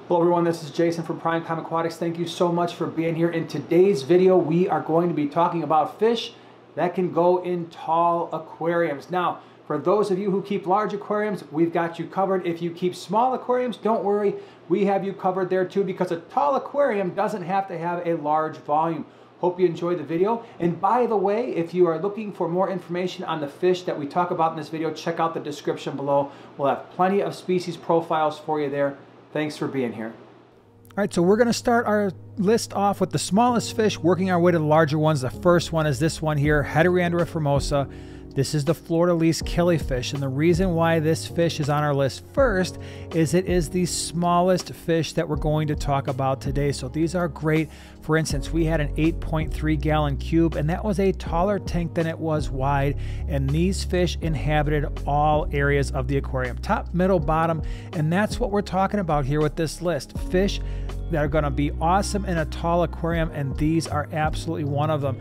Hello everyone, this is Jason from Primetime Aquatics. Thank you so much for being here. In today's video, we are going to be talking about fish that can go in tall aquariums. Now, for those of you who keep large aquariums, we've got you covered. If you keep small aquariums, don't worry, we have you covered there too, because a tall aquarium doesn't have to have a large volume. Hope you enjoyed the video. And by the way, if you are looking for more information on the fish that we talk about in this video, check out the description below. We'll have plenty of species profiles for you there. Thanks for being here. All right, so we're going to start our list off with the smallest fish, working our way to the larger ones. The first one is this one here, Heter formosa. This is the fleur-de-lis killifish, and the reason why this fish is on our list first is it is the smallest fish that we're going to talk about today. So these are great. For instance, we had an 8.3 gallon cube, and that was a taller tank than it was wide, and these fish inhabited all areas of the aquarium, top, middle, bottom, and that's what we're talking about here with this list. Fish that are going to be awesome in a tall aquarium, and these are absolutely one of them.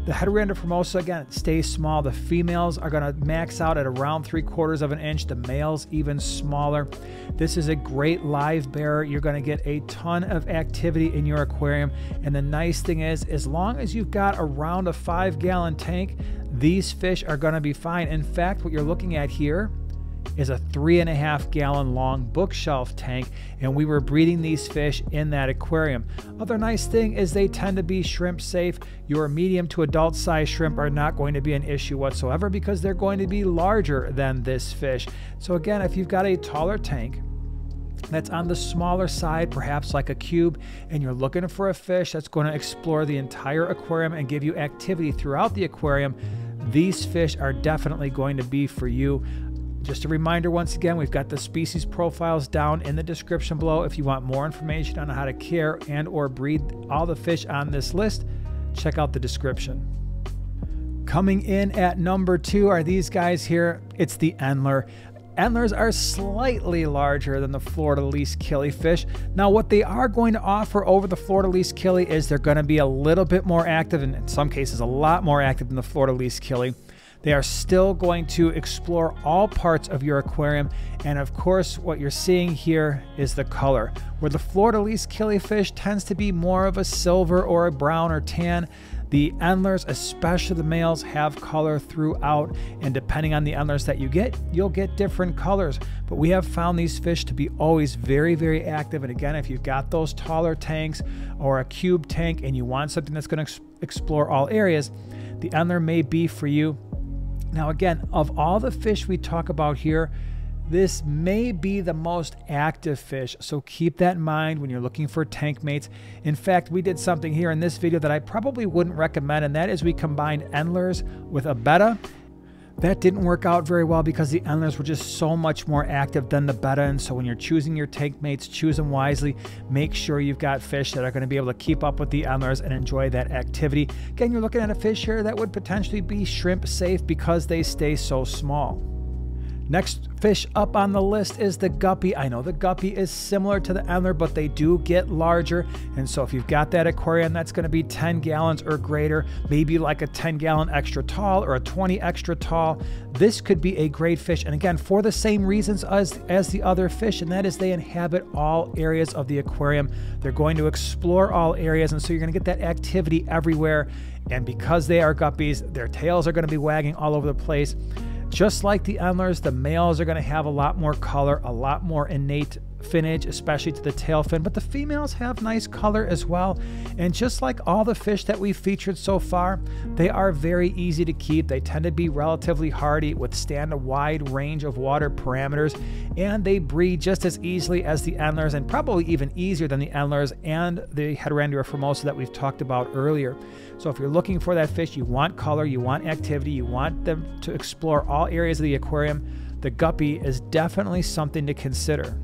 The Heter formosa, again, stays small. The females are going to max out at around 3/4 of an inch. The males even smaller. This is a great live bearer. You're going to get a ton of activity in your aquarium. And the nice thing is, as long as you've got around a 5-gallon tank, these fish are going to be fine. In fact, what you're looking at here is a 3.5-gallon long bookshelf tank, and we were breeding these fish in that aquarium. Other nice thing is they tend to be shrimp safe. Your medium to adult size shrimp are not going to be an issue whatsoever because they're going to be larger than this fish. So again, if you've got a taller tank that's on the smaller side, perhaps like a cube, and you're looking for a fish that's going to explore the entire aquarium and give you activity throughout the aquarium, these fish are definitely going to be for you. Just a reminder, once again, we've got the species profiles down in the description below. If you want more information on how to care and or breed all the fish on this list, check out the description. Coming in at number 2 are these guys here. It's the Enderler. Enderlers are slightly larger than the fleur-de-lis killifish. Now, what they are going to offer over the fleur-de-lis killi is they're going to be a little bit more active, and in some cases a lot more active than the fleur-de-lis killi. They are still going to explore all parts of your aquarium, and of course what you're seeing here is the color. Where the fleur-de-lis killifish tends to be more of a silver or a brown or tan, the Enderlers, especially the males, have color throughout, and depending on the Enderlers that you get, you'll get different colors. But we have found these fish to be always very, very active, and again, if you've got those taller tanks or a cube tank and you want something that's going to explore all areas, the Enderler may be for you. Now again, of all the fish we talk about here, this may be the most active fish, so keep that in mind when you're looking for tank mates. In fact, we did something here in this video that I probably wouldn't recommend, and that is we combined Enderlers with a betta. That didn't work out very well because the Enderlers were just so much more active than the betta, and so when you're choosing your tank mates, choose them wisely. Make sure you've got fish that are going to be able to keep up with the Enderlers and enjoy that activity. Again, you're looking at a fish here that would potentially be shrimp safe because they stay so small. Next fish up on the list is the Guppy. I know the Guppy is similar to the Enderler, but they do get larger. And so if you've got that aquarium that's going to be 10 gallons or greater, maybe like a 10-gallon extra tall or a 20 extra tall, this could be a great fish. And again, for the same reasons as the other fish, and that is they inhabit all areas of the aquarium. They're going to explore all areas, and so you're going to get that activity everywhere. And because they are guppies, their tails are going to be wagging all over the place. Just like the Enderlers, the males are going to have a lot more color, a lot more innate finnage, especially to the tail fin, but the females have nice color as well. And just like all the fish that we've featured so far, they are very easy to keep. They tend to be relatively hardy, withstand a wide range of water parameters, and they breed just as easily as the Enderlers, and probably even easier than the Enderlers and the Heter formosa that we've talked about earlier. So if you're looking for that fish, you want color, you want activity, you want them to explore all areas of the aquarium, the Guppy is definitely something to consider.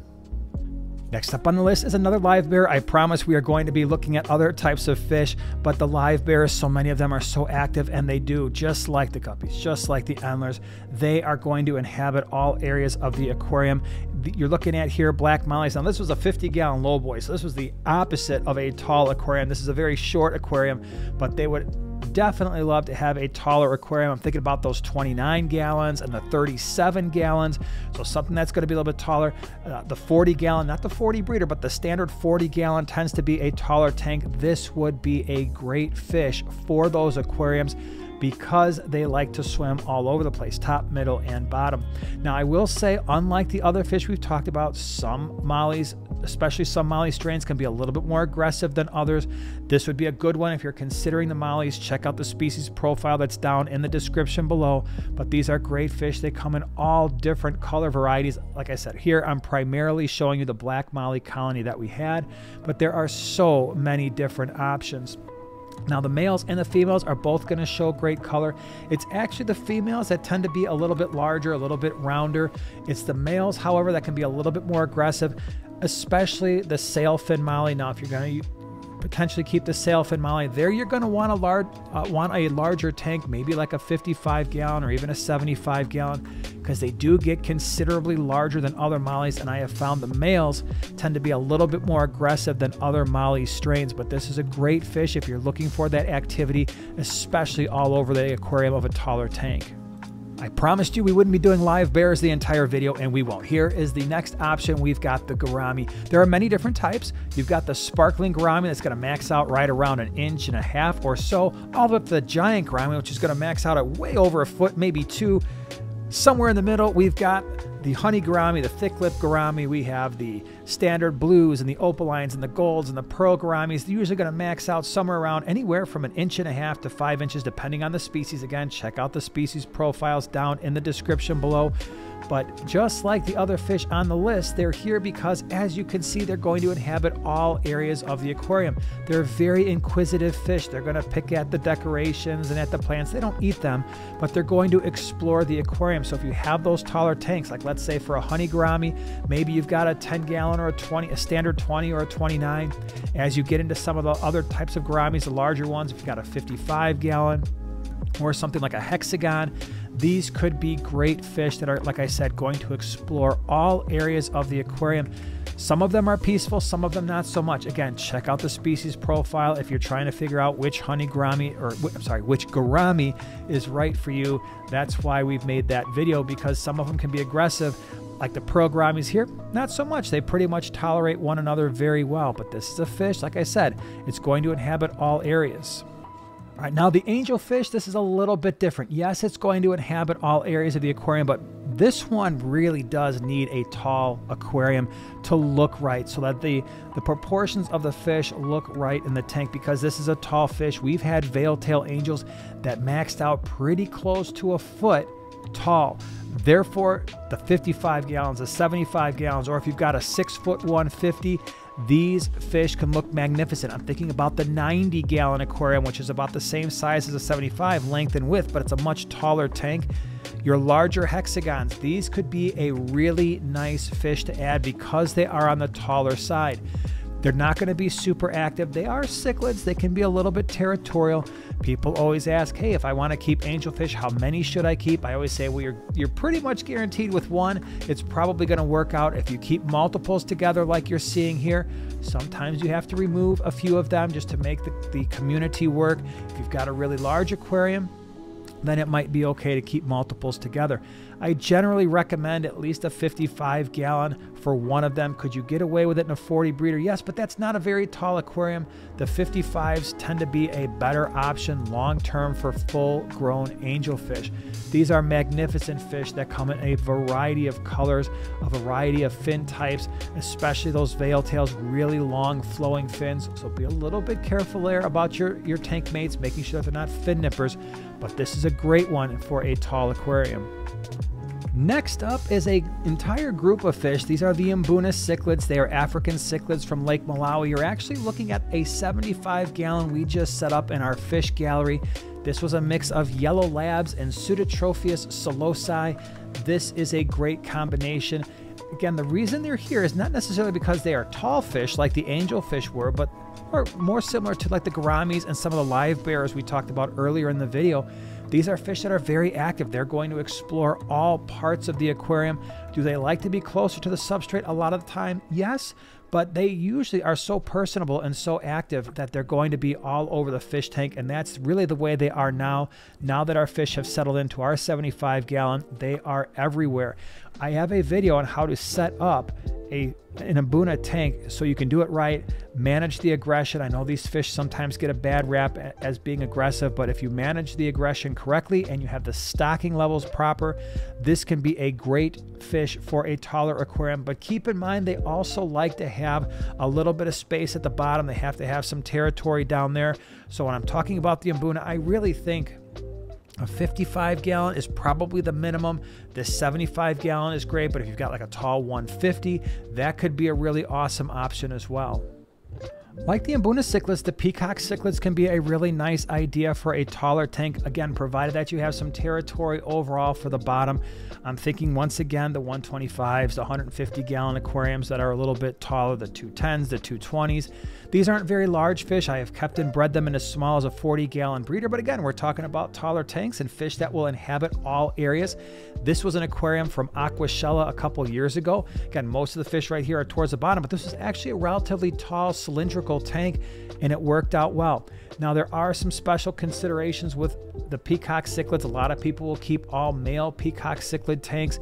Next up on the list is another live bear. I promise we are going to be looking at other types of fish, but the live bears, so many of them are so active, and they do, just like the Guppies, just like the Enderlers, they are going to inhabit all areas of the aquarium. You're looking at here black mollies. Now this was a 50-gallon lowboy, so this was the opposite of a tall aquarium. This is a very short aquarium, but they would definitely love to have a taller aquarium. I'm thinking about those 29 gallons and the 37 gallons. So something that's going to be a little bit taller. The 40 gallon, not the 40 breeder, but the standard 40 gallon tends to be a taller tank. This would be a great fish for those aquariums, because they like to swim all over the place, top, middle, and bottom. Now, I will say, unlike the other fish we've talked about, some mollies, especially some molly strains, can be a little bit more aggressive than others. This would be a good one if you're considering the mollies. Check out the species profile that's down in the description below. But these are great fish. They come in all different color varieties. Like I said, here I'm primarily showing you the black molly colony that we had, but there are so many different options. Now, the males and the females are both going to show great color. It's actually the females that tend to be a little bit larger, a little bit rounder. It's the males, however, that can be a little bit more aggressive, especially the sailfin molly. Now, if you're going to potentially keep the sailfin molly there, you're going to want a larger tank, maybe like a 55 gallon or even a 75 gallon, because they do get considerably larger than other mollies. And I have found the males tend to be a little bit more aggressive than other molly strains. But this is a great fish if you're looking for that activity, especially all over the aquarium of a taller tank. I promised you we wouldn't be doing live bears the entire video, and we won't. Here is the next option. We've got the gourami. There are many different types. You've got the sparkling gourami that's going to max out right around 1.5 inches or so, all the way up to the giant gourami, which is going to max out at way over 1 foot, maybe 2. Somewhere in the middle, we've got the honey gourami, the thick lip gourami. We have the standard blues and the opalines and the golds and the pearl gouramis. They're usually going to max out somewhere around anywhere from 1.5 inches to 5 inches, depending on the species. Again, check out the species profiles down in the description below. But just like the other fish on the list, they're here because, as you can see, they're going to inhabit all areas of the aquarium. They're very inquisitive fish. They're going to pick at the decorations and at the plants. They don't eat them, but they're going to explore the aquarium. So if you have those taller tanks, like let's say for a honey gourami, maybe you've got a 10 gallon or a 20, a standard 20 or a 29. As you get into some of the other types of gouramis, the larger ones, if you've got a 55 gallon or something like a hexagon, these could be great fish that are, like I said, going to explore all areas of the aquarium. Some of them are peaceful, some of them not so much. Again, check out the species profile if you're trying to figure out which honey gourami, or which gourami is right for you. That's why we've made that video, because some of them can be aggressive. Like the pearl gouramis here, not so much. They pretty much tolerate one another very well. But this is a fish, like I said, it's going to inhabit all areas. All right, now the angelfish, this is a little bit different. Yes, it's going to inhabit all areas of the aquarium, but this one really does need a tall aquarium to look right, so that the proportions of the fish look right in the tank, because this is a tall fish. We've had veil-tail angels that maxed out pretty close to 1 foot tall. Therefore, the 55 gallons, the 75 gallons, or if you've got a 6 foot 150, these fish can look magnificent. I'm thinking about the 90 gallon aquarium, which is about the same size as a 75 length and width, but it's a much taller tank. Your larger hexagons, these could be a really nice fish to add because they are on the taller side. They're not going to be super active. They are cichlids. They can be a little bit territorial. People always ask, hey, if I want to keep angelfish, how many should I keep? I always say, well, you're pretty much guaranteed with one. It's probably going to work out. If you keep multiples together like you're seeing here, sometimes you have to remove a few of them just to make the community work. If you've got a really large aquarium, then it might be okay to keep multiples together. I generally recommend at least a 55 gallon for one of them. Could you get away with it in a 40 breeder? Yes, but that's not a very tall aquarium. The 55s tend to be a better option long-term for full-grown angelfish. These are magnificent fish that come in a variety of colors, a variety of fin types, especially those veil tails, really long flowing fins. So be a little bit careful there about your tank mates, making sure that they're not fin nippers, but this is a great one for a tall aquarium. Next up is an entire group of fish. These are the Amuna cichlids. They are African cichlids from Lake Malawi. You're actually looking at a 75 gallon we just set up in our fish gallery. This was a mix of yellow labs and Pseudotropheus solosi. This is a great combination. Again, the reason they're here is not necessarily because they are tall fish like the angelfish were, but are more similar to like the gouramis and some of the live bears we talked about earlier in the video. These are fish that are very active. They're going to explore all parts of the aquarium. Do they like to be closer to the substrate a lot of the time? Yes, but they usually are so personable and so active that they're going to be all over the fish tank, and that's really the way they are now. Now that our fish have settled into our 75-gallon, they are everywhere. I have a video on how to set up an Amuna tank so you can do it right, manage the aggression. I know these fish sometimes get a bad rap as being aggressive, but if you manage the aggression correctly and you have the stocking levels proper, this can be a great fish for a taller aquarium. But keep in mind, they also like to have a little bit of space at the bottom. They have to have some territory down there. So when I'm talking about the Amuna, I really think a 55-gallon is probably the minimum. The 75-gallon is great, but if you've got like a tall 150, that could be a really awesome option as well. Like the Amuna cichlids, the Peacock Cichlids can be a really nice idea for a taller tank, again, provided that you have some territory overall for the bottom. I'm thinking, once again, the 125s, the 150-gallon aquariums that are a little bit taller, the 210s, the 220s. These aren't very large fish. I have kept and bred them in as small as a 40-gallon breeder, but again, we're talking about taller tanks and fish that will inhabit all areas. This was an aquarium from Aquashella a couple years ago. Again, most of the fish right here are towards the bottom, but this was actually a relatively tall cylindrical tank, and it worked out well. Now, there are some special considerations with the Peacock Cichlids. A lot of people will keep all male Peacock Cichlid tanks.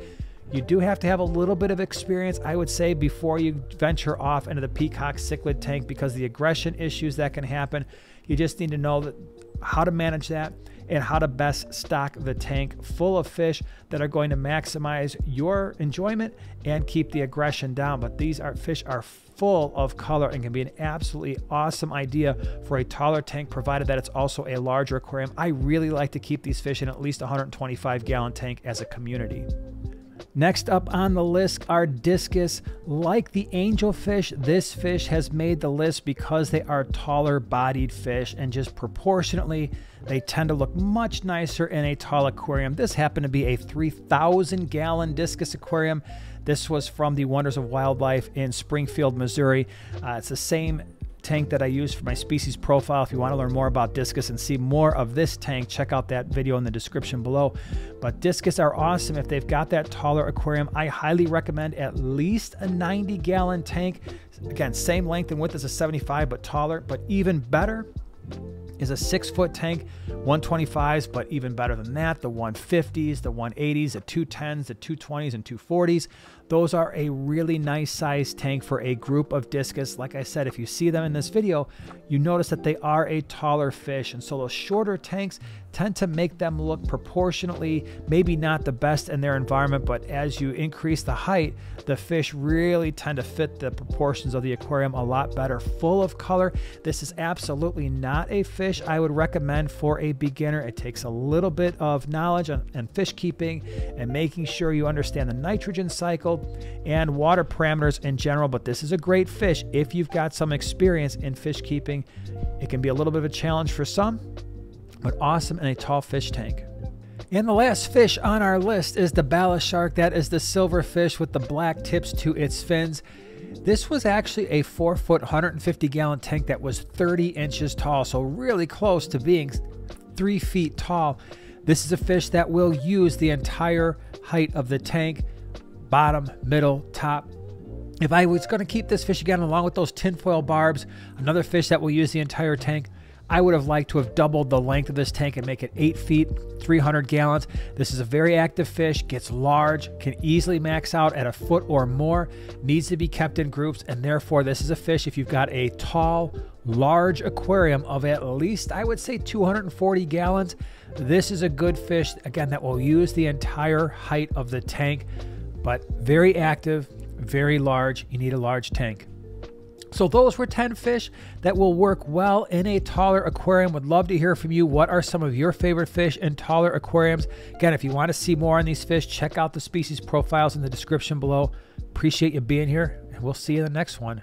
You do have to have a little bit of experience, I would say, before you venture off into the Peacock Cichlid tank, because the aggression issues that can happen, you just need to know how to manage that and how to best stock the tank full of fish that are going to maximize your enjoyment and keep the aggression down. But these fish are full of color and can be an absolutely awesome idea for a taller tank, provided that it's also a larger aquarium. I really like to keep these fish in at least a 125-gallon tank as a community. Next up on the list are Discus. Like the Angelfish, this fish has made the list because they are taller bodied fish, and just proportionately they tend to look much nicer in a tall aquarium. This happened to be a 3,000-gallon Discus aquarium. This was from the Wonders of Wildlife in Springfield, Missouri. It's the same tank that I use for my species profile. If you want to learn more about Discus and see more of this tank, check out that video in the description below. But Discus are awesome. If they've got that taller aquarium, I highly recommend at least a 90-gallon tank. Again, same length and width as a 75, but taller. But even better is a 6-foot tank, 125s, but even better than that, the 150s, the 180s, the 210s, the 220s, and 240s. Those are a really nice size tank for a group of Discus. Like I said, if you see them in this video, you notice that they are a taller fish, and so those shorter tanks tend to make them look proportionately maybe not the best in their environment, but as you increase the height, the fish really tend to fit the proportions of the aquarium a lot better. Full of color. This is absolutely not a fish I would recommend for a beginner. It takes a little bit of knowledge and fish keeping and making sure you understand the nitrogen cycle and water parameters in general, but this is a great fish if you've got some experience in fish keeping. It can be a little bit of a challenge for some, but awesome in a tall fish tank. And the last fish on our list is the Balas Shark. That is the silver fish with the black tips to its fins. This was actually a 4-foot, 150-gallon tank that was 30 inches tall, so really close to being 3 feet tall. This is a fish that will use the entire height of the tank, bottom, middle, top. If I was going to keep this fish again along with those tinfoil barbs, another fish that will use the entire tank, I would have liked to have doubled the length of this tank and make it 8 feet, 300 gallons. This is a very active fish, gets large, can easily max out at a foot or more, needs to be kept in groups, and therefore this is a fish, if you've got a tall, large aquarium of at least, I would say 240 gallons, this is a good fish, again, that will use the entire height of the tank, but very active, very large. You need a large tank. So those were 10 fish that will work well in a taller aquarium. Would love to hear from you. What are some of your favorite fish in taller aquariums? Again, if you want to see more on these fish, check out the species profiles in the description below. Appreciate you being here, and we'll see you in the next one.